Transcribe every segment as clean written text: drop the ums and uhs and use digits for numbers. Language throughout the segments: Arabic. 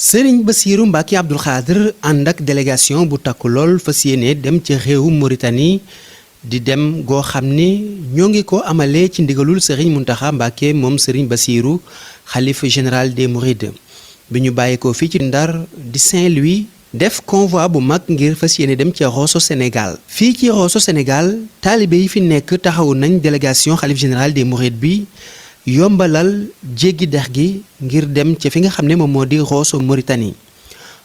sëriñ Bassirou Mbacké Abdoul Khadr ànd ak délégation bu takku lool fas yéene dem ca réewu Mauritanie di dem goo xam ni ñoo ngi ko amalee ci ndigalul sëriñ Mountakha Mbacké moom sëriñ Bassirou xalifa général des Mourides bi ñu bàyyeekoo fii ci Ndar di Saint-Louis def convoi bu mag ngir fas yéene dem ca Rosso Sénégal. fii ci Rosso Sénégal taalibe yi fi nekk taxawu nañ délégation xalif général des Mourides bi yombalal jéggi dex gi ngir dem ca fi nga xam ne moom moo di Rosso Mauritanie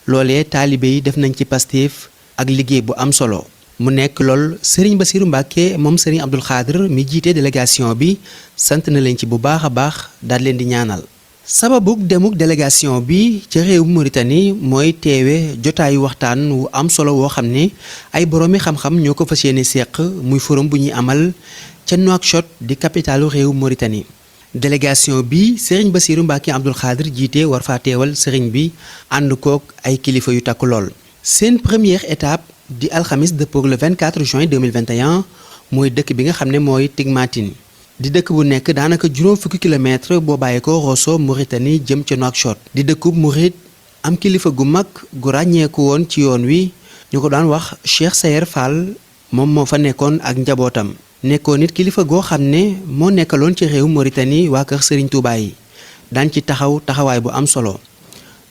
loolee taalibe yi def nañ ci Pastef ak liggéey bu am solo mu nekk lool Serigne Bassirou Mbacké moom Serigne Abdoul Khadr mi jiite délégation bi sant na leen ci bu baax a baax daal leen di ñaanal. sababuk demuk délégation bi ca réewu Mauritanie mooy teewe jotaayu waxtaan wu am solo woo xam ne ay boroomi xam-xam ñoo ko fas yéene seq muy forum bu ñuy amal ca Nouakchott di capitalu réewu Mauritanie. délégation bi Serigne Bassirou Mbacké Abdoul Khadr jiite war faa teewal Serigne bi ànd kook ay kilifa yu takku lool. seen première étape di alxamis dëppook le 24 juin 2021 mooy dëkk bi nga xam ne mooy Tigmatine di dëkk bu nekk daanaka juróom fukki kilomètre boo bàyyee ko Rosso Mauritanie jëm ca Nouakchott di dëkkub Mouride am kilifa gu mag gu ràññeeku woon ci yoon wi ñu ko daan wax Cheikh Sayer Fall moom moo fa nekkoon ak njabootam. nekkoon nit kilifa goo xam ne moo nekkaloon ci réew Mauritanie waa kër Serigne Touba yi daan ci taxawaay bu am solo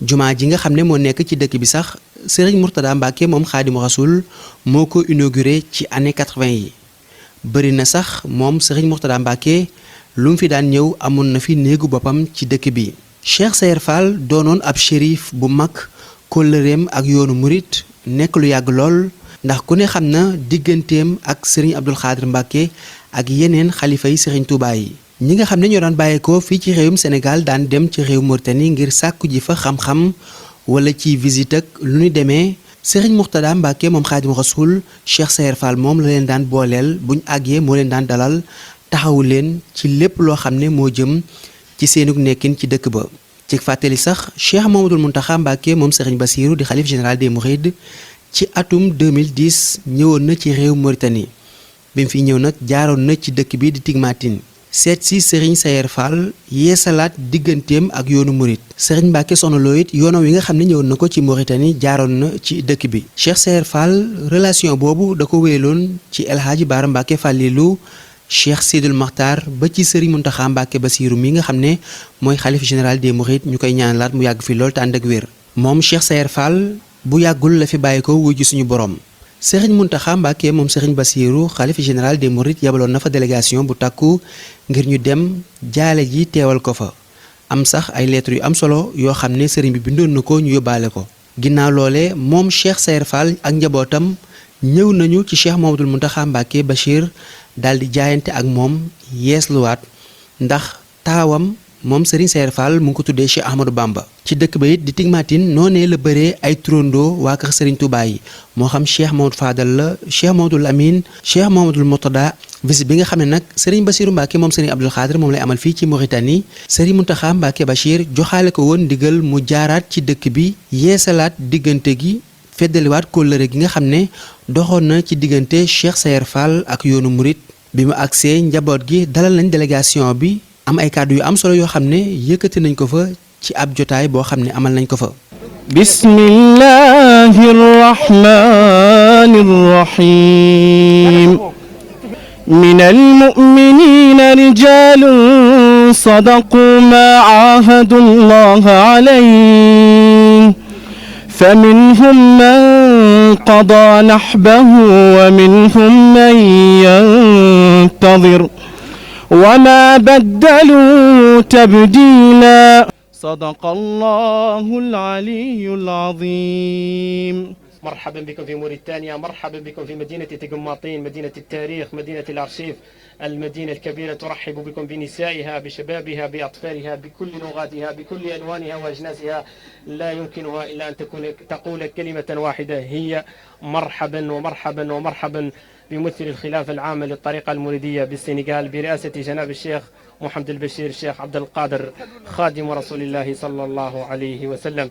jumaa ji nga xam ne moo nekk ci dëkk bi sax Serigne Mourtada Mbacké moom Xaadimu Rasuul moo ko inauguré ci année 80 yi bëri na sax moom Serigne Mourtada Mbacké lu mu fi daan ñëw amoon na fi néegu boppam ci dëkk bi. Cheikh Sayer Fall doonoon ab shérif bu mag kóllëreem ak yoonu murit nekk lu yàgg lool. ndax ku ne xam na digganteem ak Serigne Abdoul Khadr Mbacké ak yeneen xalifa yi Serigne Touba yi ñi nga xam ne ñoo daan bàyyeekoo fii ci réewum Sénégal daan dem ci réew Mauritanie ngir sàkku ji fa xam-xam wala ci visite ak lu ñu demee Serigne Mourtada Mbacké moom Xaadimu Rasuul Cheikh Sayer Fall moom la leen daan booleel buñ àggee moo leen daan dalal taxawu leen ci lépp loo xam ne moo jëm ci seenug nekkin ci dëkk ba. ci fàttali sax Cheikh Mouhamadoul Mountakha Mbacké moom Serigne Bassirou di xalif général des Mourides ci atum 2010 ñëwoon na ci réew Mauritanie bi mu fi ñëw nag jaaroon na ci dëkk bi di Tigmatine seet si Serigne Sayer Fall yeesalaat digganteem ak yoonu murit Serigne Mbacké Soxna Lo it yoonam wi nga xam ne ñëwoon na ko ci Mauritanie jaaroon na ci dëkk bi. Cheikh Sayer Fall relation boobu da ko wéyaloon ci El Hadji Bara Mbacké Fallilou Cheikh Sidul Makhtar ba ci Serigne Mountakha Mbacké Bassirou mi nga xam ne mooy xalif général des Mourides ñu koy ñaanalaat mu yàgg fi lool te ànd ak wér moom Cheikh Sayer Fall. bu yàggul la fi bàyyi ko wujj suñu borom Serigne Mountakha Mbacké moom Serigne Bassirou xalifa général des Mourides yabaloon na fa délégation bu takku ngir ñu dem jaale ji teewal ko fa am sax ay lettres yu am solo yoo xam ne Serigne bi bindoon na ko ñu yóbbaale ko. ginnaaw loole moom Cheikh Sayer Fall ak njabootam ñëw nañu ci Cheikh Mouhamadoul Mountakha Mbacké Bachir daal di jaayante ak moom yeesluwaat ndax taawam. moom Serigne Sayer Fall mu ngi ko tuddee Cheikh Ahmadou Bamba ci dëkk ba it di Tigmatine noonee la bëree ay turandoo waa kër Serigne Touba yi moo xam Cheikh Mamadou Fadal la Cheikh Mamadou Amine Cheikh Mamadou Mourtada visite bi nga xam ne nag Serigne Bassirou Mbacké moom Serigne Abdoul Khadr moom lay amal fii ci Mauritanie Serigne Mountakha Mbacké Bachir joxaale ko woon ndigal mu jaaraat ci dëkk bi yeesalaat diggante gi feddaliwaat kóllëre gi nga xam ne doxoon na ci diggante Cheikh Sayer Fall ak yoonu murit bi mu agsee njaboot gi dalal nañ délégation bi. am ay kàddu yu am solo yoo xam ne yëkkati nañ ko fa ci ab jotaay boo xam ne amal nañ ko fa. bismillahi rrahmani rrahim. min almuminina rijalun sadaqu ma ahadu allaha alayhi faminhum man qada nahbahu wa minhum man yantadir وما بدلوا تبديلا صدق الله العلي العظيم. مرحبا بكم في موريتانيا، مرحبا بكم في مدينة تجماطين، مدينة التاريخ، مدينة الأرشيف، المدينة الكبيرة ترحب بكم بنسائها، بشبابها، بأطفالها، بكل لغاتها، بكل ألوانها وأجناسها. لا يمكنها إلا أن تقول كلمة واحدة هي مرحبا ومرحبا ومرحبا بممثل الخلافة العامة للطريقة المريدية بالسنغال برئاسة جناب الشيخ محمد البشير الشيخ عبد القادر خادم رسول الله صلى الله عليه وسلم.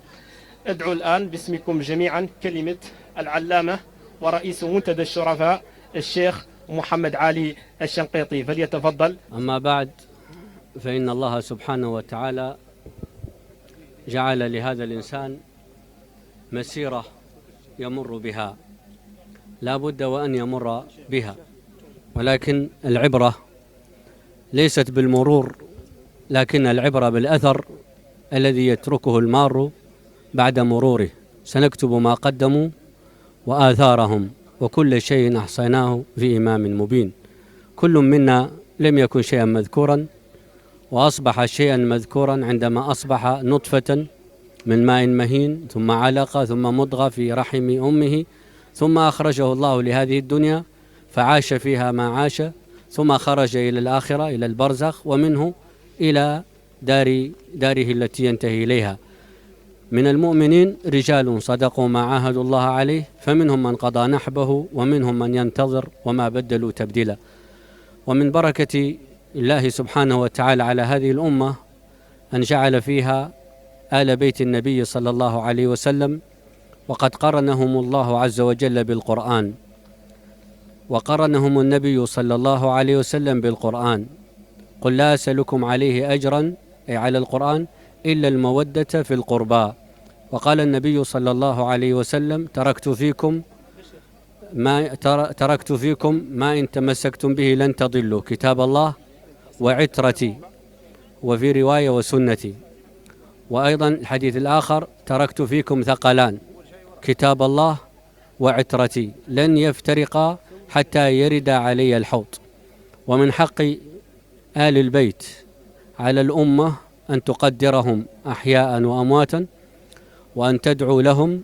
أدعو الآن باسمكم جميعا كلمة العلامة ورئيس منتدى الشرفاء الشيخ محمد علي الشنقيطي فليتفضل. أما بعد فإن الله سبحانه وتعالى جعل لهذا الإنسان مسيرة يمر بها، لا بد وأن يمر بها، ولكن العبرة ليست بالمرور، لكن العبرة بالأثر الذي يتركه المار بعد مروره. سنكتب ما قدموا وآثارهم، وكل شيء أحصيناه في إمام مبين. كل منا لم يكن شيئا مذكورا، وأصبح شيئا مذكورا عندما أصبح نطفة من ماء مهين، ثم علقة، ثم مضغة في رحم أمه، ثم أخرجه الله لهذه الدنيا فعاش فيها ما عاش، ثم خرج إلى الآخرة إلى البرزخ، ومنه إلى داره التي ينتهي إليها. من المؤمنين رجال صدقوا ما عاهدوا الله عليه، فمنهم من قضى نحبه ومنهم من ينتظر وما بدلوا تبديلا. ومن بركة الله سبحانه وتعالى على هذه الأمة أن جعل فيها آل بيت النبي صلى الله عليه وسلم، وقد قرنهم الله عز وجل بالقرآن، وقرنهم النبي صلى الله عليه وسلم بالقرآن. قل لا أسألكم عليه أجرا، أي على القرآن، إلا المودة في القربى. وقال النبي صلى الله عليه وسلم تركت فيكم ما إن تمسكتم به لن تضلوا، كتاب الله وعترتي، وفي رواية وسنتي. وأيضا الحديث الآخر تركت فيكم ثقلان، كتاب الله وعترتي لن يفترقا حتى يرد علي الحوض. ومن حق آل البيت على الأمة أن تقدرهم أحياء وأمواتا، وأن تدعو لهم.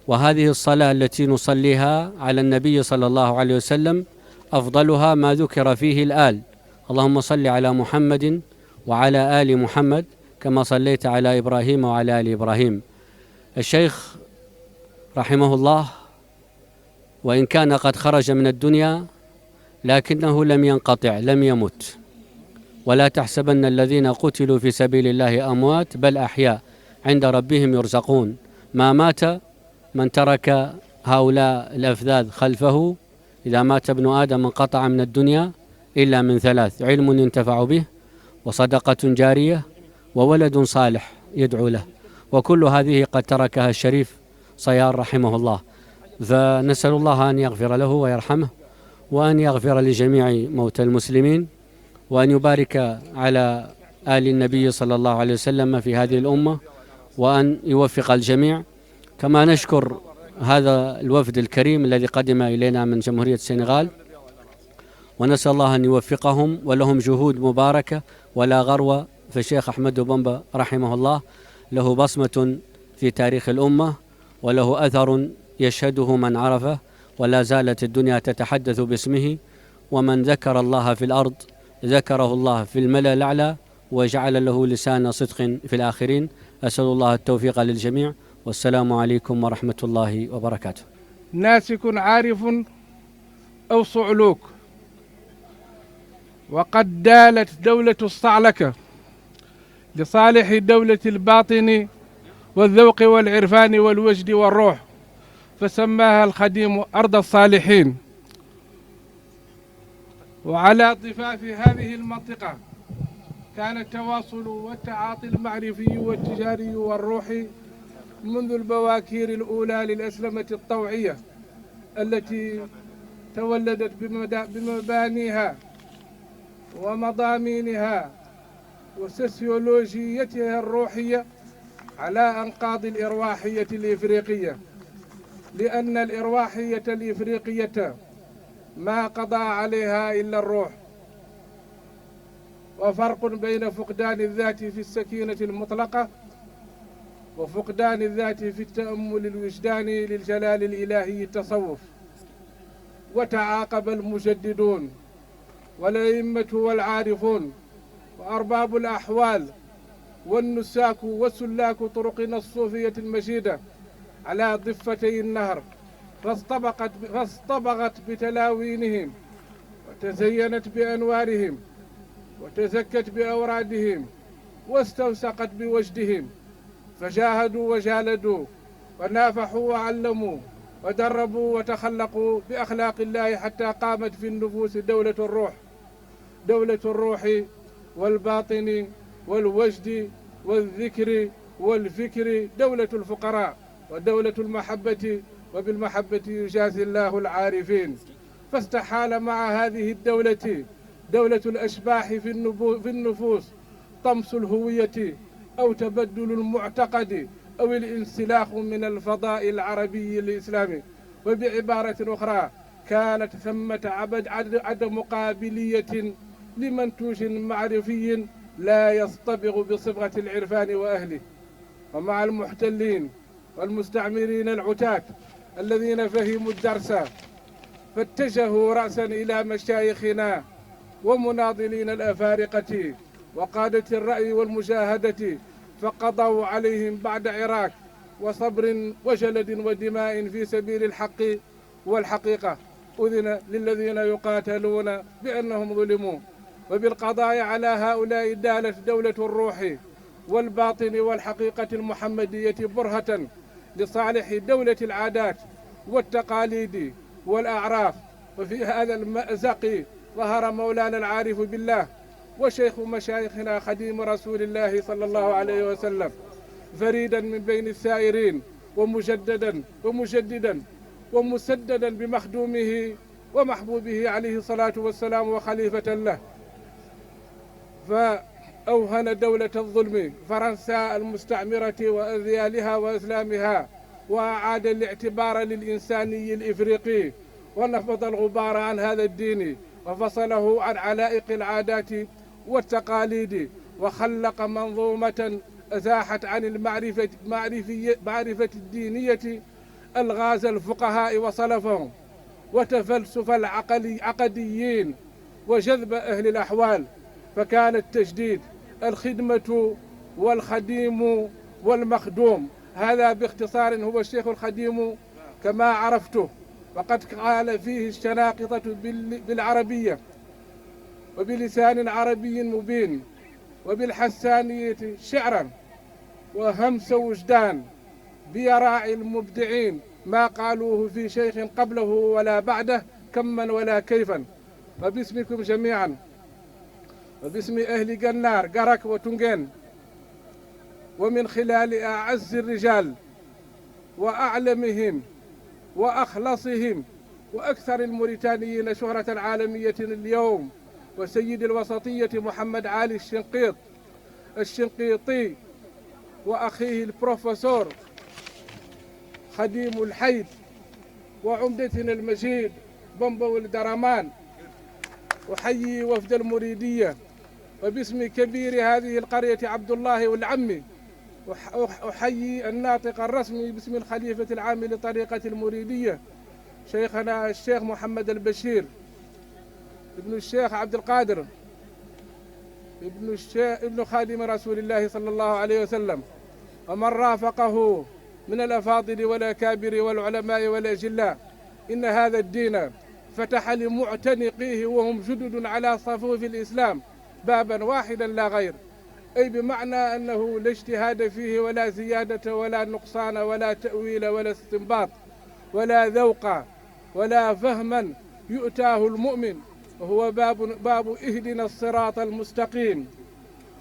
وهذه الصلاة التي نصليها على النبي صلى الله عليه وسلم أفضلها ما ذكر فيه الآل. اللهم صل على محمد وعلى آل محمد كما صليت على إبراهيم وعلى آل إبراهيم. الشيخ رحمه الله وإن كان قد خرج من الدنيا لكنه لم ينقطع، لم يمت. ولا تحسبن الذين قتلوا في سبيل الله أموات بل أحياء عند ربهم يرزقون. ما مات من ترك هؤلاء الأفذاذ خلفه. إذا مات ابن آدم انقطع من الدنيا إلا من ثلاث: علم ينتفع به، وصدقة جارية، وولد صالح يدعو له. وكل هذه قد تركها الشريف صيار رحمه الله. فنسأل الله أن يغفر له ويرحمه، وأن يغفر لجميع موتى المسلمين، وأن يبارك على آل النبي صلى الله عليه وسلم في هذه الأمة، وأن يوفق الجميع. كما نشكر هذا الوفد الكريم الذي قدم إلينا من جمهورية السنغال، ونسأل الله أن يوفقهم، ولهم جهود مباركة ولا غرو. فالشيخ أحمد بومبا رحمه الله له بصمة في تاريخ الأمة، وله أثر يشهده من عرفه، ولا زالت الدنيا تتحدث باسمه. ومن ذكر الله في الأرض ذكره الله في الملأ الأعلى، وجعل له لسان صدق في الآخرين. أسأل الله التوفيق للجميع، والسلام عليكم ورحمة الله وبركاته. ناسك عارف أو صعلوك. وقد دالت دولة الصعلكة لصالح دولة الباطن والذوق والعرفان والوجد والروح، فسماها الخديم أرض الصالحين. وعلى ضفاف هذه المنطقة كان التواصل والتعاطي المعرفي والتجاري والروحي منذ البواكير الأولى للأسلمة الطوعية التي تولدت بمبانيها ومضامينها وسوسيولوجيتها الروحية على أنقاض الإرواحية الإفريقية، لأن الإرواحية الإفريقية ما قضى عليها إلا الروح. وفرق بين فقدان الذات في السكينة المطلقة وفقدان الذات في التأمل الوجداني للجلال الإلهي التصوف. وتعاقب المجددون والأئمة والعارفون وأرباب الأحوال والنساك وسلاك طرقنا الصوفية المجيدة على ضفتي النهر، فاصطبغت بتلاوينهم، وتزينت بأنوارهم، وتزكت بأورادهم، واستوسقت بوجدهم، فجاهدوا وجالدوا ونافحوا وعلموا ودربوا وتخلقوا بأخلاق الله حتى قامت في النفوس دولة الروح، دولة الروح والباطن والوجد والذكر والفكر دولة الفقراء ودولة المحبة، وبالمحبة يجازي الله العارفين. فاستحال مع هذه الدولة دولة الأشباح في النفوس، طمس الهوية أو تبدل المعتقد أو الانسلاخ من الفضاء العربي الإسلامي. وبعبارة أخرى كانت ثمة عدم قابلية لمنتوج معرفي لا يصطبغ بصبغة العرفان وأهله. ومع المحتلين والمستعمرين العتاة الذين فهموا الدرس فاتجهوا رأسا إلى مشايخنا ومناضلين الأفارقة وقادة الرأي والمجاهدة، فقضوا عليهم بعد عراك وصبر وجلد ودماء في سبيل الحق والحقيقة. أذن للذين يقاتلون بأنهم ظلموا، وبالقضاء على هؤلاء دالت دولة الروح والباطن والحقيقة المحمدية برهة لصالح دولة العادات والتقاليد والأعراف. وفي هذا المأزق ظهر مولانا العارف بالله وشيخ مشايخنا خديم رسول الله صلى الله عليه وسلم، فريدا من بين السائرين ومجددا ومسددا بمخدومه ومحبوبه عليه الصلاة والسلام وخليفة له. فأوهن دولة الظلم فرنسا المستعمرة وأذيالها وإسلامها، وأعاد الاعتبار للإنساني الإفريقي، ونفض الغبار عن هذا الدين وفصله عن علائق العادات والتقاليد، وخلق منظومة أزاحت عن المعرفة الدينية ألغاز الفقهاء وصلفهم وتفلسف العقديين وجذب أهل الأحوال. فكان التجديد الخدمة والخديم والمخدوم. هذا باختصار هو الشيخ الخديم كما عرفته، وقد قال فيه الشناقطة بالعربية وبلسان عربي مبين وبالحسانية شعرا وهمس وجدان بيراعي المبدعين ما قالوه في شيخ قبله ولا بعده كما ولا كيفا. وباسمكم جميعا وباسم أهل قنار قرك وتنجين، ومن خلال أعز الرجال وأعلمهم وأخلصهم وأكثر الموريتانيين شهرة عالمية اليوم، وسيد الوسطية محمد علي الشنقيطي وأخيه البروفيسور خديم الحيد، وعمدتنا المجيد بومبو الدرمان. أحيي وفد المريدية، وباسم كبير هذه القرية عبد الله والعمي أحيي الناطق الرسمي باسم الخليفة العام لطريقة المريدية شيخنا الشيخ محمد البشير ابن الشيخ عبد القادر ابن خادم رسول الله صلى الله عليه وسلم، ومن رافقه من الأفاضل والأكابر والعلماء والأجلاء. إن هذا الدين فتح لمعتنقيه وهم جدد على صفوف الإسلام بابا واحدا لا غير، أي بمعنى أنه لا اجتهاد فيه ولا زيادة ولا نقصان ولا تأويل ولا استنباط ولا ذوق ولا فهما يؤتاه المؤمن، وهو باب اهدنا الصراط المستقيم،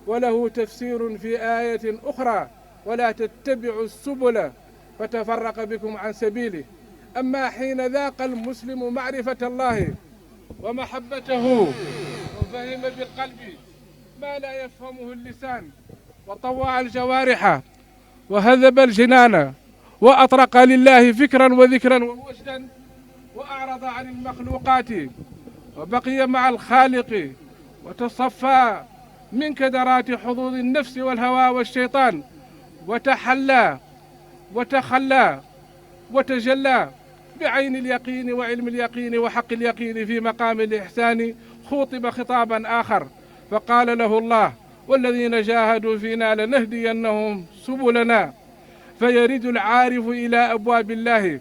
وله تفسير في آية أخرى ولا تتبعوا السبل فتفرق بكم عن سبيله. أما حين ذاق المسلم معرفة الله ومحبته وفهم بالقلب ما لا يفهمه اللسان، وطوع الجوارح وهذب الجنان، وأطرق لله فكرا وذكرا ووجدا، وأعرض عن المخلوقات وبقي مع الخالق، وتصفى من كدرات حظوظ النفس والهوى والشيطان، وتحلى وتخلى وتجلى بعين اليقين وعلم اليقين وحق اليقين في مقام الإحسان. خوطب خطابا آخر فقال له الله: والذين جاهدوا فينا لنهدينهم سبلنا. فيرد العارف إلى أبواب الله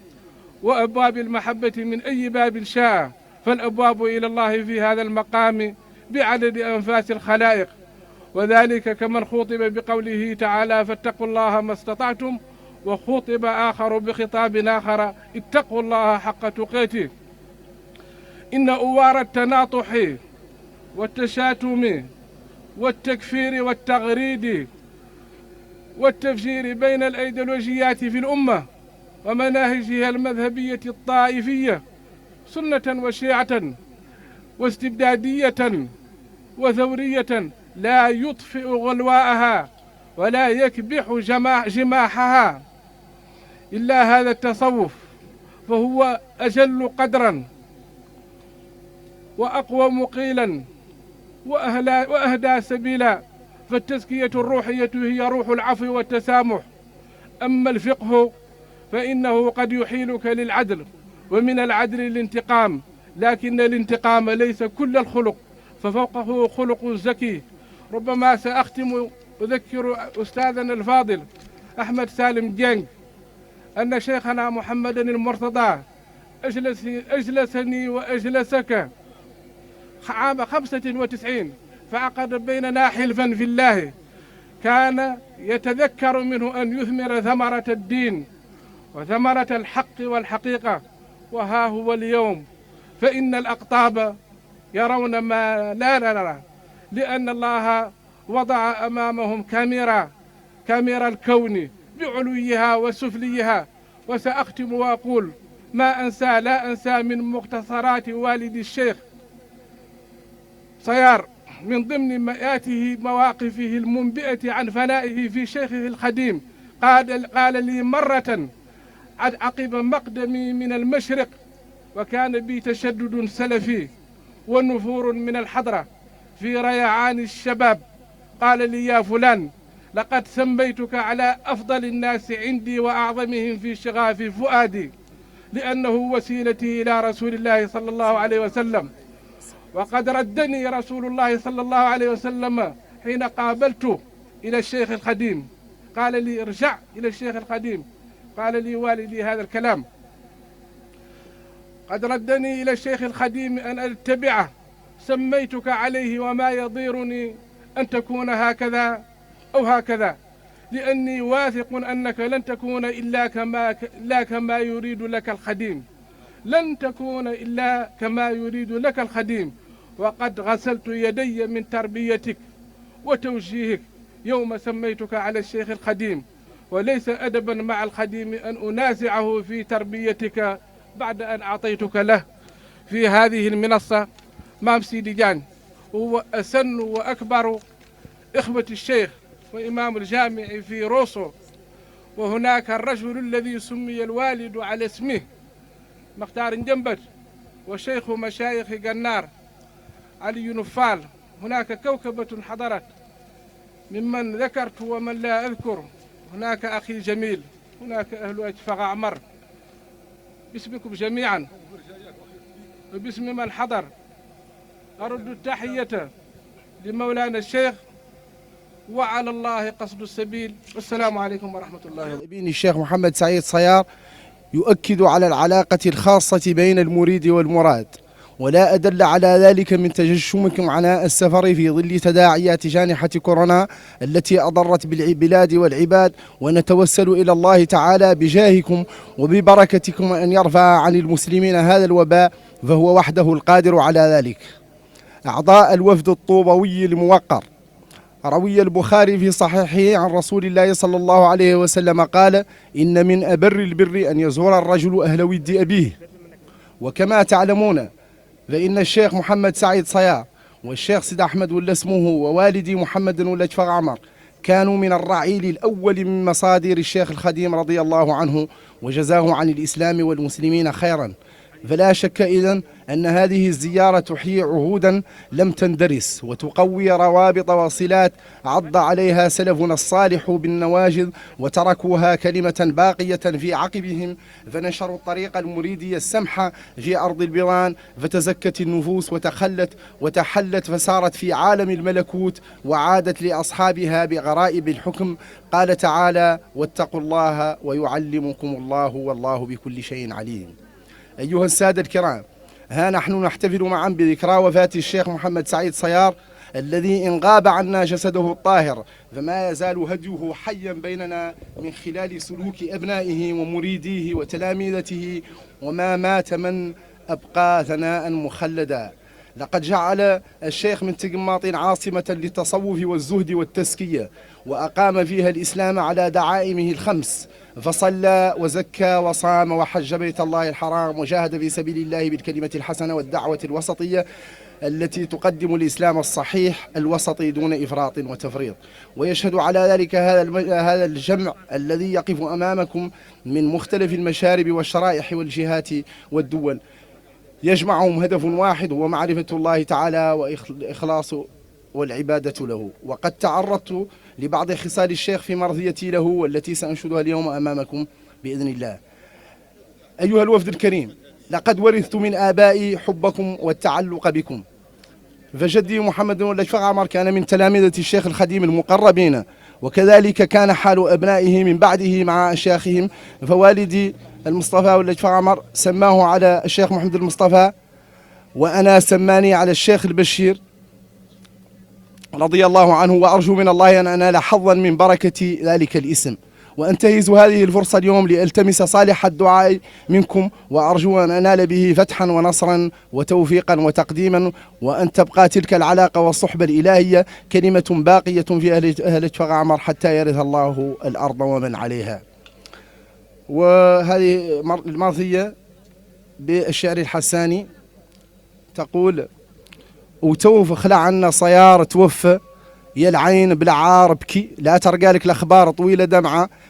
وأبواب المحبة من أي باب شاء، فالأبواب إلى الله في هذا المقام بعدد أنفاس الخلائق، وذلك كمن خوطب بقوله تعالى: فاتقوا الله ما استطعتم. وخوطب آخر بخطاب آخر: اتقوا الله حق تقاته. إن أوار التناطح والتشاتم والتكفير والتغريد والتفجير بين الأيديولوجيات في الأمة ومناهجها المذهبية الطائفية سنة وشيعة واستبدادية وثورية لا يطفئ غلواءها ولا يكبح جماحها إلا هذا التصوف، فهو أجل قدرا وأقوم قيلا وأهدى سبيلا. فالتزكية الروحية هي روح العفو والتسامح. أما الفقه فإنه قد يحيلك للعدل، ومن العدل الانتقام، لكن الانتقام ليس كل الخلق، ففوقه خلق زكي. ربما سأختم أذكر أستاذنا الفاضل أحمد سالم جنگ أن شيخنا محمد المرتضى أجلسني وأجلسك عام 95 فعقد بيننا حلفا في الله، كان يتذكر منه أن يثمر ثمرة الدين وثمرة الحق والحقيقة، وها هو اليوم فإن الأقطاب يرون ما لا نرى، لأن الله وضع أمامهم كاميرا الكون بعلويها وسفليها. وسأختم وأقول ما لا أنسى من مختصرات والد الشيخ صيار من ضمن مواقفه المنبئة عن فنائه في شيخه الخديم. قال لي مرة عقب مقدمي من المشرق وكان بي تشدد سلفي ونفور من الحضرة في ريعان الشباب، قال لي يا فلان لقد سميتك على أفضل الناس عندي وأعظمهم في شغاف فؤادي، لأنه وسيلتي إلى رسول الله صلى الله عليه وسلم. وقد ردني رسول الله صلى الله عليه وسلم حين قابلته إلى الشيخ القديم، قال لي ارجع إلى الشيخ القديم. قال لي والدي هذا الكلام: قد ردني إلى الشيخ القديم أن أتبعه، سميتك عليه وما يضيرني أن تكون هكذا أو هكذا، لأني واثق أنك لن تكون إلا كما يريد لك القديم، لن تكون إلا كما يريد لك القديم. وقد غسلت يدي من تربيتك وتوجيهك يوم سميتك على الشيخ القديم، وليس أدبا مع القديم أن أنازعه في تربيتك بعد أن أعطيتك له. في هذه المنصة مام سيدي جان هو أسن وأكبر إخوة الشيخ وإمام الجامع في روسو، وهناك الرجل الذي سمي الوالد على اسمه مختار جنبت، وشيخ مشايخ قنار علي نفال. هناك كوكبة حضرت ممن ذكرت ومن لا أذكر، هناك أخي جميل، هناك أهل أجفغ عمر. باسمكم جميعا وباسم من حضر أرد التحية لمولانا الشيخ، وعلى الله قصد السبيل، والسلام عليكم ورحمة الله وبركاته. الشيخ محمد سعيد صيار يؤكد على العلاقة الخاصة بين المريد والمراد، ولا أدل على ذلك من تجشمكم عناء السفر في ظل تداعيات جانحة كورونا التي أضرت بالبلاد والعباد، ونتوسل إلى الله تعالى بجاهكم وببركتكم أن يرفع عن المسلمين هذا الوباء، فهو وحده القادر على ذلك. أعضاء الوفد الطوبوي الموقر، روي البخاري في صحيحه عن رسول الله صلى الله عليه وسلم قال: إن من أبر البر أن يزور الرجل أهل ود أبيه. وكما تعلمون فإن الشيخ محمد سعيد صيار والشيخ سيد أحمد ولا اسمه ووالدي محمد ولا أجفغ عمر كانوا من الرعيل الأول من مصادر الشيخ الخديم رضي الله عنه، وجزاه عن الإسلام والمسلمين خيرا. فلا شك إذن أن هذه الزيارة تحيي عهودا لم تندرس، وتقوي روابط وصلات عض عليها سلفنا الصالح بالنواجذ، وتركوها كلمة باقية في عقبهم، فنشروا الطريق المريدي السمحة في أرض البيضان، فتزكت النفوس وتحلت فسارت في عالم الملكوت، وعادت لأصحابها بغرائب الحكم. قال تعالى: واتقوا الله ويعلمكم الله والله بكل شيء عليم. أيها السادة الكرام، ها نحن نحتفل معا بذكرى وفاة الشيخ محمد سعيد صيار الذي إن غاب عنا جسده الطاهر فما يزال هديه حيا بيننا من خلال سلوك أبنائه ومريديه وتلاميذته، وما مات من أبقى ثناء مخلدا. لقد جعل الشيخ من تقماطين عاصمة للتصوف والزهد والتزكية، وأقام فيها الإسلام على دعائمه الخمس، فصلى وزكى وصام وحج بيت الله الحرام وجاهد في سبيل الله بالكلمة الحسنة والدعوة الوسطية التي تقدم الإسلام الصحيح الوسطي دون إفراط وتفريط. ويشهد على ذلك هذا الجمع الذي يقف أمامكم من مختلف المشارب والشرائح والجهات والدول، يجمعهم هدف واحد هو معرفة الله تعالى وإخلاص والعبادة له. وقد تعرضت لبعض خصال الشيخ في مرضيتي له والتي سأنشدها اليوم أمامكم بإذن الله. أيها الوفد الكريم، لقد ورثت من آبائي حبكم والتعلق بكم، فجدي محمد والأشفق عمر كان من تلامذة الشيخ الخديم المقربين، وكذلك كان حال أبنائه من بعده مع أشياخهم. فوالدي المصطفى والأشفق عمر سماه على الشيخ محمد المصطفى، وأنا سماني على الشيخ البشير رضي الله عنه، وأرجو من الله أن أنال حظا من بركة ذلك الاسم. وأنتهز هذه الفرصة اليوم لألتمس صالح الدعاء منكم، وأرجو أن أنال به فتحا ونصرا وتوفيقا وتقديما، وأن تبقى تلك العلاقة والصحبة الإلهية كلمة باقية في أهل أشفق عمر حتى يرث الله الأرض ومن عليها. وهذه المرثية بالشعر الحساني تقول: وتوف خلع عنا صيار توفى، يا العين بالعار بكي، لا ترقى لك الأخبار طويلة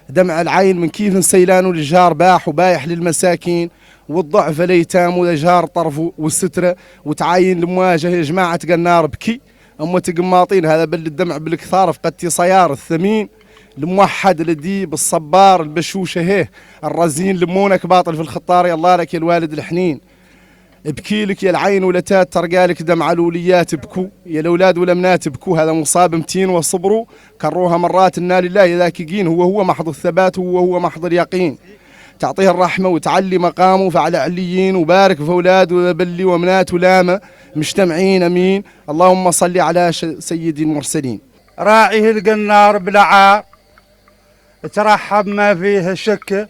دمع العين من كيف سيلان الجار باح وبايح للمساكين، والضعف الأيتام والجار طرف والسترة، وتعاين المواجهة يا جماعة قنار بكي، أم تقماطين هذا بل الدمع بالكثار فقدتي صيار الثمين، الموحد الديب الصبار البشوشة هيه الرزين لمونك باطل في الخطار، يا الله لك يا الوالد الحنين، ابكي لك يا العين ولتات ترقى لك دمع الوليات بكوا، يا الاولاد والامنات بكوا، هذا مصاب متين وصبروا كروها مرات النا لله ذاكقين، هو محض الثبات هو محض اليقين، تعطيه الرحمه وتعلي مقامه فعلى عليين، وبارك في اولاد وذبلي ومنات ولامه مجتمعين امين، اللهم صل على سيد المرسلين. راعيه القنار بالعار ترحب ما فيه الشك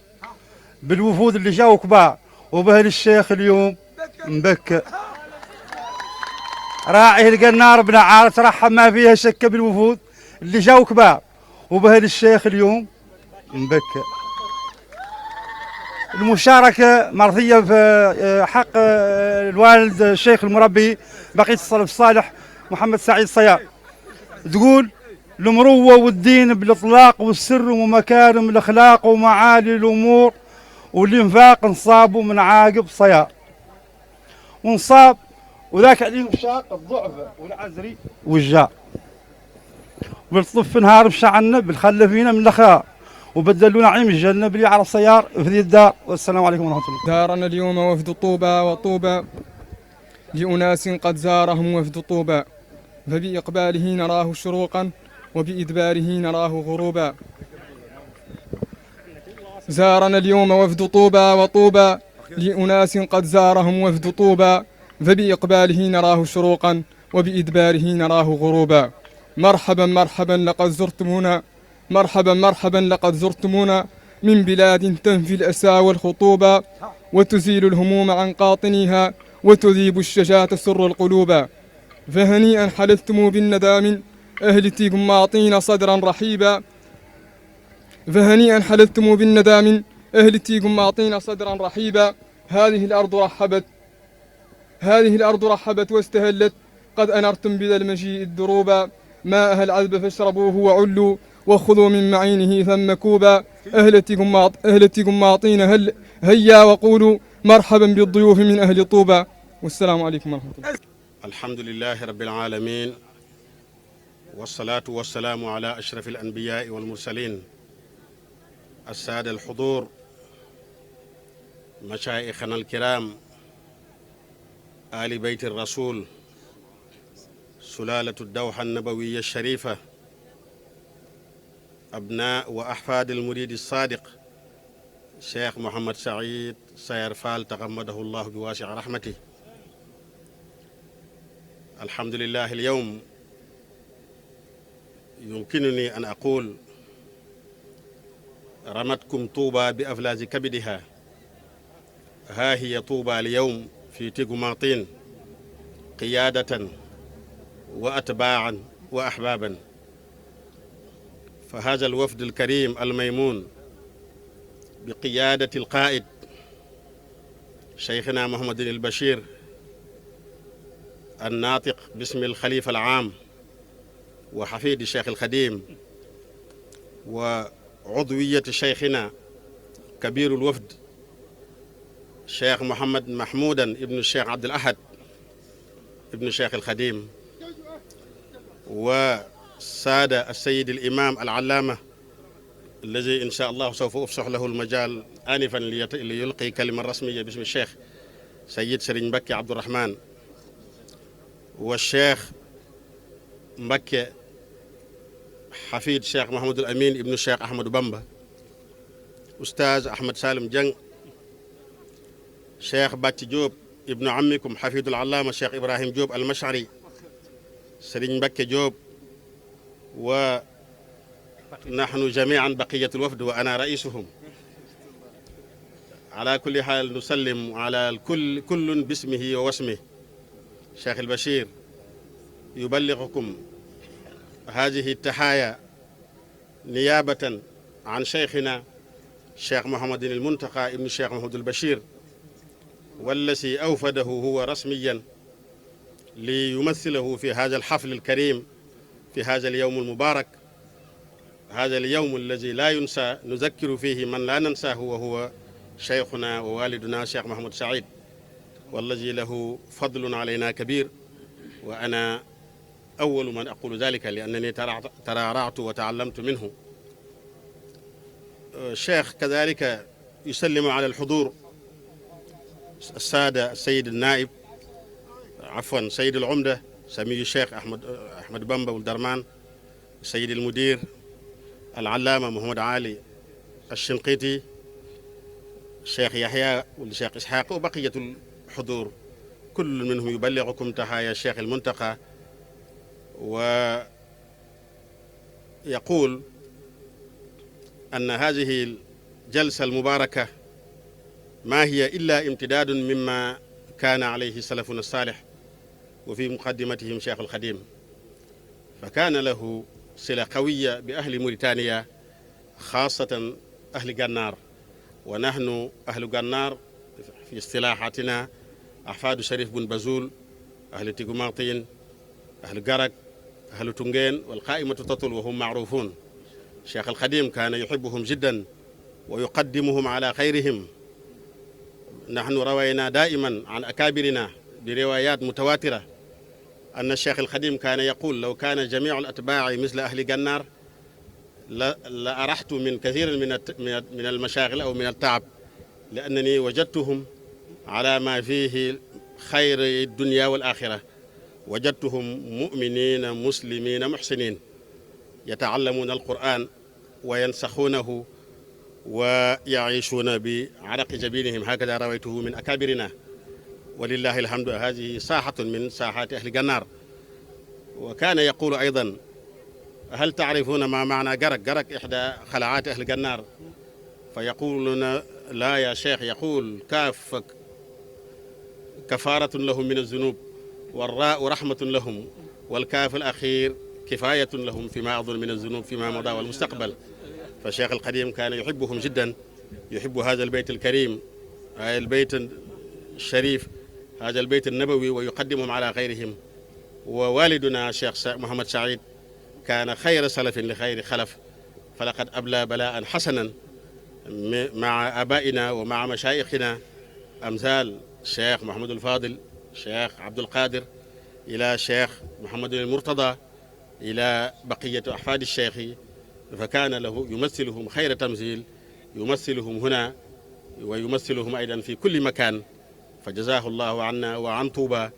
بالوفود اللي جاوا كبار، وبه الشيخ اليوم مبكى. راعيه القنار بن عار ترحب ما فيها شك بالوفود اللي جاوا كبار، وبه الشيخ اليوم مبكى. المشاركة مرضية في حق الوالد الشيخ المربي بقية السلف الصالح محمد سعيد صيار، تقول: المروة والدين بالإطلاق والسر ومكارم الأخلاق ومعالي الأمور والإنفاق انصابوا من عاقب صيار، ونصاب وذاك عليهم شاق الضعفة والعزري والجار، بالطف نهار مشعنا بالخلفين من الأخيار، وبدلوا نعيم الجنة باللي على الصيار في ذي الدار. والسلام عليكم ورحمة الله. زارنا اليوم وفد طوبى، وطوبى لأناس قد زارهم وفد طوبى، فبإقباله نراه شروقا وبإدباره نراه غروبا. زارنا اليوم وفد طوبى، وطوبى لأناس قد زارهم وفد طوبى، فبإقباله نراه شروقا وبإدباره نراه غروبا. مرحبا مرحبا لقد زرتمونا، مرحبا مرحبا لقد زرتمونا، من بلاد تنفي الأسى والخطوبة، وتزيل الهموم عن قاطنيها، وتذيب الشجاة تسر القلوب. فهنيئا حلفتم بالندى من أهل تيقماطين صدرا رحيبا، فهنيئا حلفتم بالندى من أهل تيقماطين صدرا رحيبا. هذه الأرض رحبت واستهلت، قد أنرتم بذا المجيء الدروبا. ماءها العذب فاشربوه وعلوا، وخذوا من معينه ثم كوبا. أهل تيقماطين هيا وقولوا مرحبا بالضيوف من أهل طوبى. والسلام عليكم ورحمة الله. الحمد لله رب العالمين، والصلاة والسلام على أشرف الأنبياء والمرسلين، السادة الحضور، مشايخنا الكرام، آل بيت الرسول، سلالة الدوحة النبوية الشريفة، أبناء وأحفاد المريد الصادق شيخ محمد سعيد صيار فال تغمده الله بواسع رحمته. الحمد لله، اليوم يمكنني أن أقول: رمتكم طوبى بأفلاز كبدها، ها هي طوبى اليوم في تيقماطين، قيادة وأتباعا وأحبابا. فهذا الوفد الكريم الميمون بقيادة القائد شيخنا محمد البشير الناطق باسم الخليفة العام وحفيد الشيخ الخديم وعضوية شيخنا كبير الوفد الشيخ محمد محمودا ابن الشيخ عبد الأحد ابن الشيخ الخديم، وسادة السيد الإمام العلامة الذي إن شاء الله سوف أفسح له المجال آنفا ليلقي كلمة رسمية باسم الشيخ سيد سرين مبكي عبد الرحمن، والشيخ مبكي حفيد الشيخ محمد الأمين ابن الشيخ أحمد بامبا، أستاذ أحمد سالم جنگ، شيخ باتي جوب ابن عمكم حفيد العلامة الشيخ إبراهيم جوب المشعري، سرين مبكي جوب، ونحن جميعا بقية الوفد وأنا رئيسهم. على كل حال نسلم على الكل كل باسمه ووسمه. شيخ البشير يبلغكم هذه التحايا نيابة عن شيخنا الشيخ محمد المنتقى ابن الشيخ محمود البشير، والذي أوفده هو رسميا ليمثله في هذا الحفل الكريم في هذا اليوم المبارك، هذا اليوم الذي لا ينسى، نذكر فيه من لا ننساه وهو شيخنا ووالدنا الشيخ محمود سعيد، والذي له فضل علينا كبير، وأنا أول من أقول ذلك لأنني ترعرعت وتعلمت منه. الشيخ كذلك يسلم على الحضور السادة السيد النائب عفوا سيد العمدة سمي الشيخ أحمد بامبا والدرمان، السيد المدير العلامة محمد علي الشنقيطي، الشيخ يحيى والشيخ إسحاق وبقية الحضور، كل منهم يبلغكم تحايا الشيخ المنتقى، ويقول أن هذه الجلسة المباركة ما هي إلا امتداد مما كان عليه سلفنا الصالح، وفي مقدمتهم شيخ الخديم، فكان له صلة قوية بأهل موريتانيا خاصة أهل قنار، ونحن أهل قنار في اصطلاحاتنا أحفاد شريف بن بزول، أهل تيغماطين، أهل قرق، أهل تونغين، والقائمة تطل وهم معروفون. الشيخ الخديم كان يحبهم جدا ويقدمهم على خيرهم. نحن روينا دائما عن أكابرنا بروايات متواترة أن الشيخ الخديم كان يقول: لو كان جميع الأتباع مثل أهل قنار لأرحت من كثير من المشاغل أو من التعب، لأنني وجدتهم على ما فيه خير الدنيا والآخرة، وجدتهم مؤمنين مسلمين محسنين يتعلمون القرآن وينسخونه ويعيشون بعرق جبينهم، هكذا رويته من أكابرنا، ولله الحمد. هذه ساحة من ساحات أهل قنار. وكان يقول أيضا: هل تعرفون ما معنى قرق؟ قرق إحدى خلعات أهل قنار. فيقولون: لا يا شيخ. يقول: كاف كفارة لهم من الذنوب، والراء رحمة لهم، والكاف الأخير كفاية لهم فيما أظن من الذنوب فيما مضى والمستقبل. فالشيخ القديم كان يحبهم جدا، يحب هذا البيت الكريم، هذا البيت الشريف، هذا البيت النبوي، ويقدمهم على غيرهم. ووالدنا الشيخ محمد سعيد كان خير سلف لخير خلف، فلقد أبلى بلاء حسنا مع آبائنا ومع مشايخنا، أمثال الشيخ محمد الفاضل، الشيخ عبد القادر، إلى الشيخ محمد المرتضى، إلى بقية أحفاد الشيخ. فكان له يمثلهم خير تمثيل، يمثلهم هنا ويمثلهم أيضا في كل مكان. فجزاه الله عنا وعن طوبى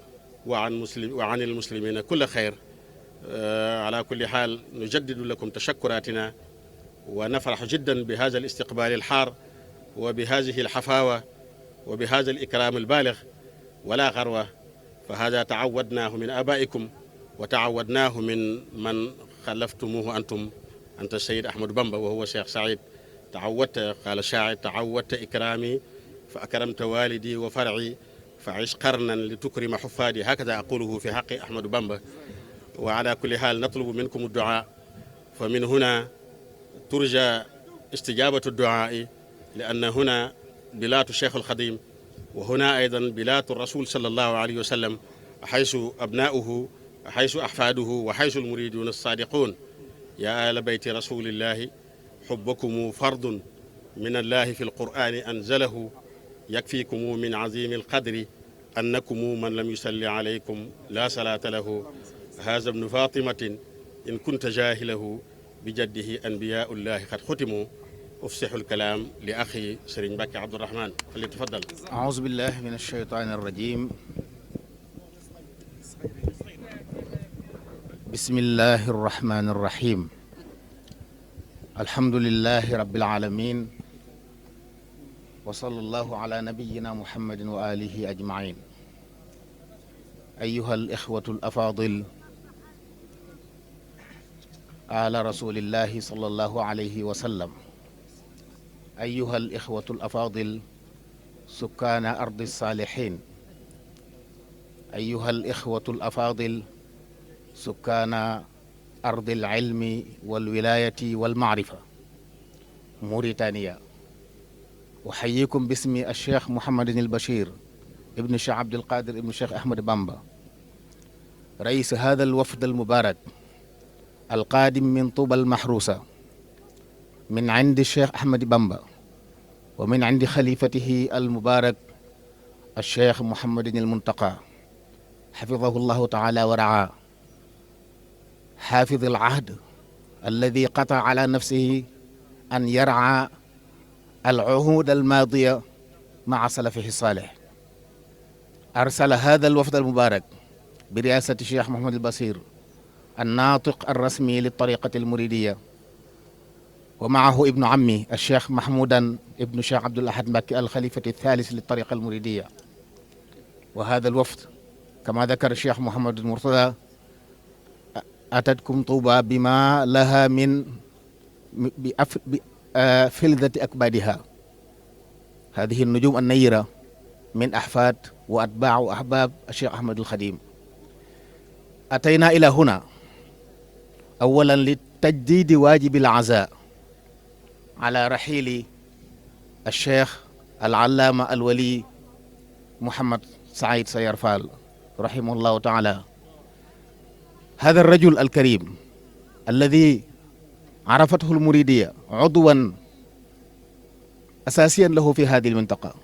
وعن المسلمين كل خير. على كل حال نجدد لكم تشكراتنا، ونفرح جدا بهذا الاستقبال الحار وبهذه الحفاوة وبهذا الإكرام البالغ ولا غروة. فهذا تعودناه من آبائكم وتعودناه من خلفتموه أنت السيد أحمد بامبا وهو شيخ سعيد. تعودت، قال الشاعر: تعودت إكرامي فأكرمت والدي وفرعي، فعش قرنا لتكرم حفادي، هكذا أقوله في حق أحمد بامبا. وعلى كل حال نطلب منكم الدعاء، فمن هنا ترجى استجابة الدعاء، لأن هنا بلاد الشيخ الخديم، وهنا أيضا بلاد الرسول صلى الله عليه وسلم، حيث أبناؤه، حيث أحفاده، وحيث المريدون الصادقون. يا آل بيت رسول الله، حبكم فرض من الله في القرآن أنزله، يكفيكم من عظيم القدر أنكم من لم يصلي عليكم لا صلاة له. هذا ابن فاطمة إن كنت جاهله، بجده أنبياء الله قد ختموا. أفسح الكلام لأخي سرين بكي عبد الرحمن، فليتفضل. أعوذ بالله من الشيطان الرجيم. بسم الله الرحمن الرحيم. الحمد لله رب العالمين، وصلى الله على نبينا محمد وآله أجمعين. أيها الإخوة الأفاضل، آل رسول الله صلى الله عليه وسلم، أيها الإخوة الأفاضل، سكان أرض الصالحين، أيها الإخوة الأفاضل، سكان أرض العلم والولاية والمعرفة، موريتانيا، أحييكم باسم الشيخ محمد البشير ابن الشيخ عبد القادر ابن الشيخ أحمد بامبا، رئيس هذا الوفد المبارك القادم من طوبى المحروسة، من عند الشيخ أحمد بامبا، ومن عند خليفته المبارك الشيخ محمد المنتقى، حفظه الله تعالى ورعاه، حافظ العهد الذي قطع على نفسه أن يرعى العهود الماضية مع سلفه الصالح. أرسل هذا الوفد المبارك برئاسة الشيخ محمد البصير الناطق الرسمي للطريقة المريدية، ومعه ابن عمي الشيخ محمودا ابن الشيخ عبد الأحد مكي الخليفة الثالث للطريقة المريدية. وهذا الوفد كما ذكر الشيخ محمد المرتضى أتتكم طوبى بما لها من فلذة أكبادها، هذه النجوم النيرة من أحفاد وأتباع وأحباب الشيخ أحمد الخديم. أتينا إلى هنا أولا لتجديد واجب العزاء على رحيل الشيخ العلامة الولي محمد سعيد سيرفال رحمه الله تعالى. هذا الرجل الكريم الذي عرفته المريدية عضوا أساسيا له في هذه المنطقة،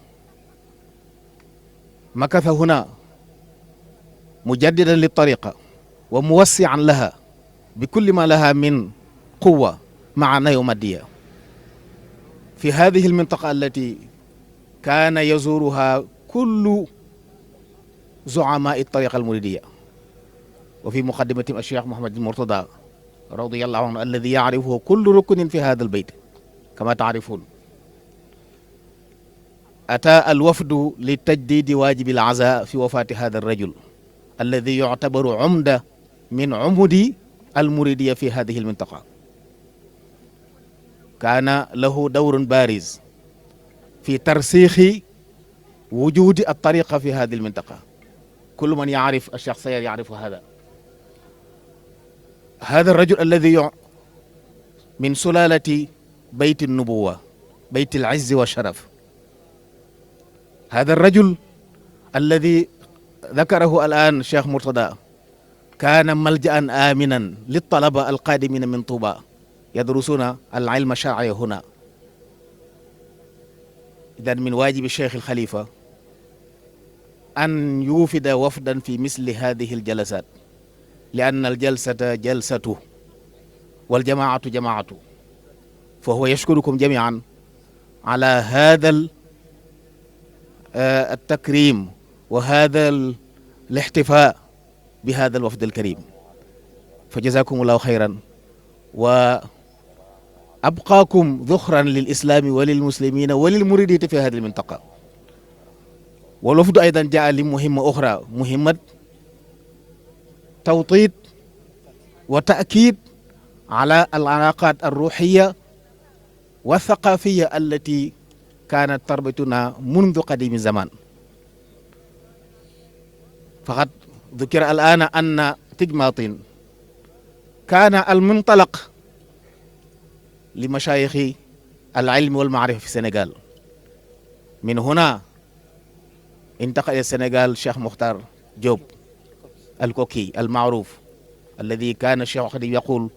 مكث هنا مجددا للطريقة وموسعا لها بكل ما لها من قوة معنوية ومادية في هذه المنطقة التي كان يزورها كل زعماء الطريقة المريدية، وفي مقدمتهم الشيخ محمد المرتضى رضي الله عنه الذي يعرفه كل ركن في هذا البيت كما تعرفون. أتى الوفد لتجديد واجب العزاء في وفاة هذا الرجل الذي يعتبر عمدة من عمد المريدية في هذه المنطقة. كان له دور بارز في ترسيخ وجود الطريقة في هذه المنطقة، كل من يعرف الشخصية يعرف هذا. هذا الرجل الذي من سلالة بيت النبوة، بيت العز والشرف، هذا الرجل الذي ذكره الآن الشيخ مرتضى كان ملجأ آمنا للطلبة القادمين من طوبى يدرسون العلم الشرعي هنا. إذن من واجب الشيخ الخليفة أن يوفد وفدا في مثل هذه الجلسات، لأن الجلسة جلسته والجماعة جماعته، فهو يشكركم جميعا على هذا التكريم وهذا الاحتفاء بهذا الوفد الكريم، فجزاكم الله خيرا، وأبقاكم ذخرا للإسلام وللمسلمين وللمريدين في هذه المنطقة. والوفد أيضا جاء لمهمة أخرى، مهمة توطيد وتأكيد على العلاقات الروحية والثقافية التي كانت تربطنا منذ قديم الزمان. فقد ذكر الآن أن تجماطين كان المنطلق لمشايخ العلم والمعرفة في السنغال. من هنا انتقل إلى السنغال الشيخ مختار جوب الكوكي المعروف، الذي كان الشيخ خديم يقول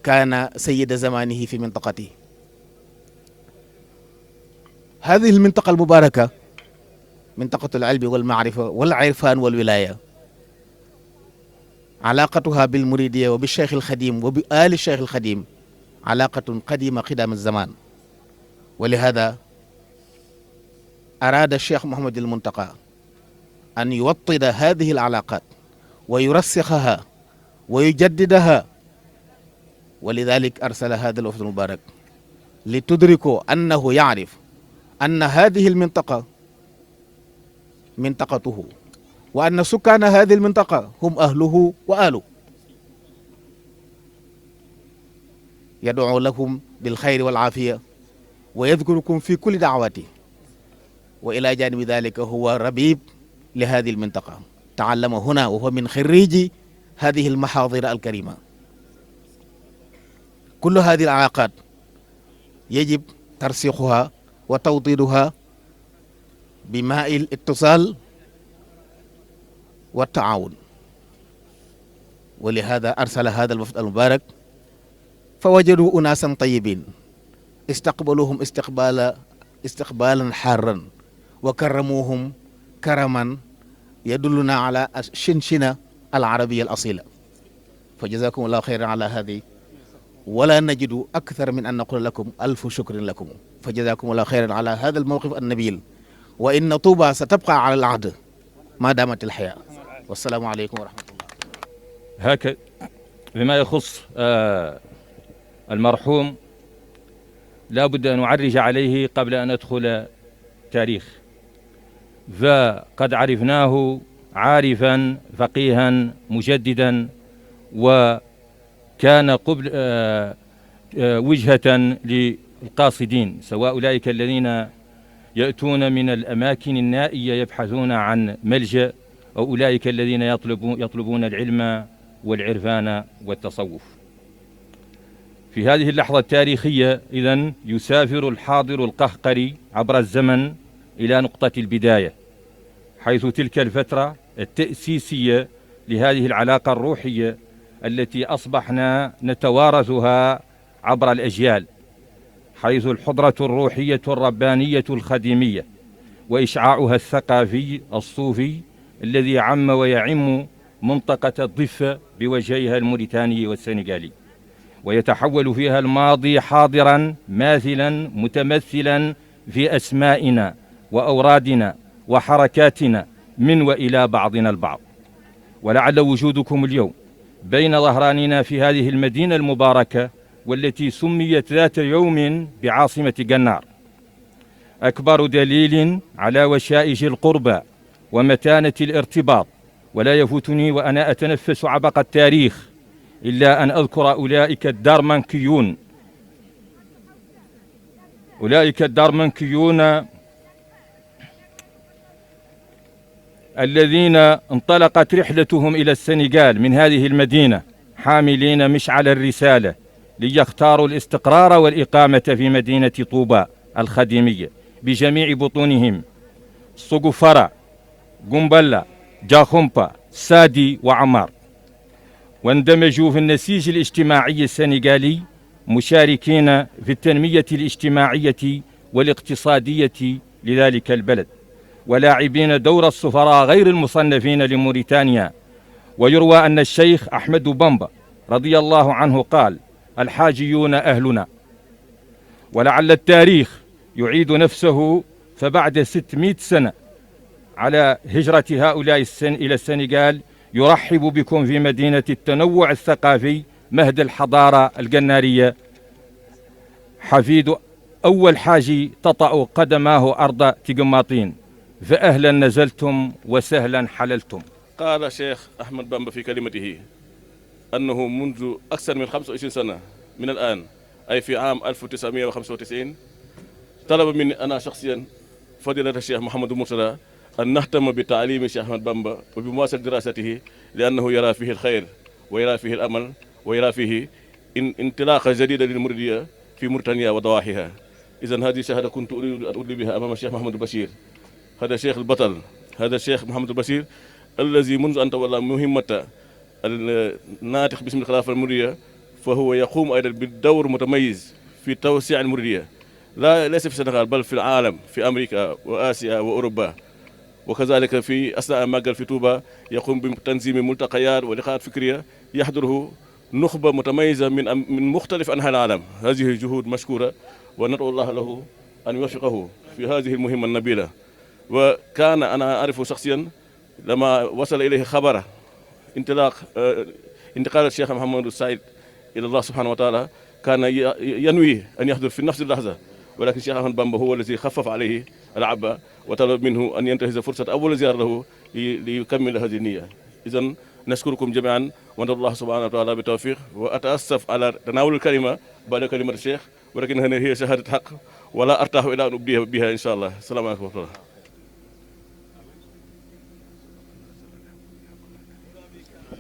كان سيد زمانه في منطقته. هذه المنطقة المباركة منطقة العلم والمعرفة والعرفان والولاية، علاقتها بالمريدية وبالشيخ الخديم وبآل الشيخ الخديم علاقة قديمة قدام الزمان. ولهذا أراد الشيخ محمد المنتقى أن يوطد هذه العلاقات ويرسخها ويجددها، ولذلك أرسل هذا الوفد المبارك لتدركوا أنه يعرف أن هذه المنطقة منطقته، وأن سكان هذه المنطقة هم أهله وآله. يدعو لكم بالخير والعافية ويذكركم في كل دعواته، وإلى جانب ذلك هو ربيب لهذه المنطقة، تعلم هنا وهو من خريجي هذه المحاضر الكريمة. كل هذه العلاقات يجب ترسيخها وتوطيدها بماء الاتصال والتعاون. ولهذا أرسل هذا الوفد المبارك، فوجدوا أناسا طيبين استقبلوهم استقبالا حارا وكرموهم كرما يدلنا على الشنشنة العربية الأصيلة. فجزاكم الله خيرا على هذه، ولا نجد أكثر من أن نقول لكم ألف شكر لكم، فجزاكم الله خيرا على هذا الموقف النبيل، وإن طوبى ستبقى على العهد ما دامت الحياة. والسلام عليكم ورحمة الله. هكذا بما يخص المرحوم لا بد أن أعرج عليه قبل أن أدخل تاريخ. فقد عرفناه عارفا فقيها مجددا، وكان قبل وجهة للقاصدين، سواء أولئك الذين يأتون من الأماكن النائية يبحثون عن ملجأ، أو أولئك الذين يطلبون العلم والعرفان والتصوف. في هذه اللحظة التاريخية إذن يسافر الحاضر القهقري عبر الزمن إلى نقطة البداية، حيث تلك الفترة التأسيسية لهذه العلاقة الروحية التي أصبحنا نتوارثها عبر الأجيال، حيث الحضرة الروحية الربانية الخديمية وإشعاعها الثقافي الصوفي الذي عم ويعم منطقة الضفة بوجهيها الموريتاني والسنغالي، ويتحول فيها الماضي حاضرا ماثلا متمثلا في أسمائنا وأورادنا وحركاتنا من وإلى بعضنا البعض. ولعل وجودكم اليوم بين ظهراننا في هذه المدينة المباركة والتي سميت ذات يوم بعاصمة جنار أكبر دليل على وشائج القربى ومتانة الارتباط. ولا يفوتني وأنا أتنفس عبق التاريخ إلا أن أذكر أولئك الدارمنكيون الذين انطلقت رحلتهم إلى السنغال من هذه المدينة حاملين مشعل الرسالة ليختاروا الاستقرار والإقامة في مدينة طوبى الخديمية بجميع بطونهم: صقفرة، قنبلة، جاخومبا، سادي وعمار. واندمجوا في النسيج الاجتماعي السنغالي مشاركين في التنمية الاجتماعية والاقتصادية لذلك البلد، ولاعبين دور السفراء غير المصنفين لموريتانيا. ويروى أن الشيخ أحمد بامبا رضي الله عنه قال: الحاجيون أهلنا. ولعل التاريخ يعيد نفسه، فبعد 600 سنة على هجرة هؤلاء إلى السنغال يرحب بكم في مدينة التنوع الثقافي مهد الحضارة الجنارية، حفيد أول حاج تطأ قدماه أرض تجماطين، فأهلا نزلتم وسهلا حللتم. قال الشيخ أحمد بامبا في كلمته أنه منذ أكثر من 25 سنة من الآن، أي في عام 1995، طلب مني أنا شخصيا فضيلة الشيخ محمد مرتضى أن نهتم بتعليم الشيخ أحمد بامبا وبمواصلة دراسته لأنه يرى فيه الخير ويرى فيه الأمل ويرى فيه انطلاقة جديدة للمريدية في موريتانيا وضواحيها. إذن هذه شهادة كنت أريد أن أدلي بها أمام الشيخ محمد البشير. هذا الشيخ البطل، هذا الشيخ محمد البشير الذي منذ أن تولى مهمة الناطق باسم الخلافة المريدية فهو يقوم أيضا بالدور متميز في توسيع المريدية، ليس في السنغال بل في العالم، في أمريكا وآسيا وأوروبا. وكذلك في أثناء ماغال في توبا يقوم بتنظيم ملتقيات ولقاءات فكرية يحضره نخبة متميزة من مختلف أنحاء العالم. هذه جهود مشكورة وندعو الله له أن يوفقه في هذه المهمة النبيلة. وكان أنا أعرفه شخصيا لما وصل إليه خبر انتقال الشيخ محمد السعيد إلى الله سبحانه وتعالى كان ينوي أن يحضر في نفس اللحظة، ولكن الشيخ أحمد بامبا هو الذي خفف عليه العبء وطلب منه أن ينتهز فرصة أول زيارة له ليكمل هذه النية. إذن نشكركم جميعا وندعو الله سبحانه وتعالى بالتوفيق. وأتأسف على تناول الكلمة بعد كلمة الشيخ، ولكن هي شهادة حق ولا أرتاح إلى أن أبديها بها إن شاء الله. السلام عليكم ورحمة الله.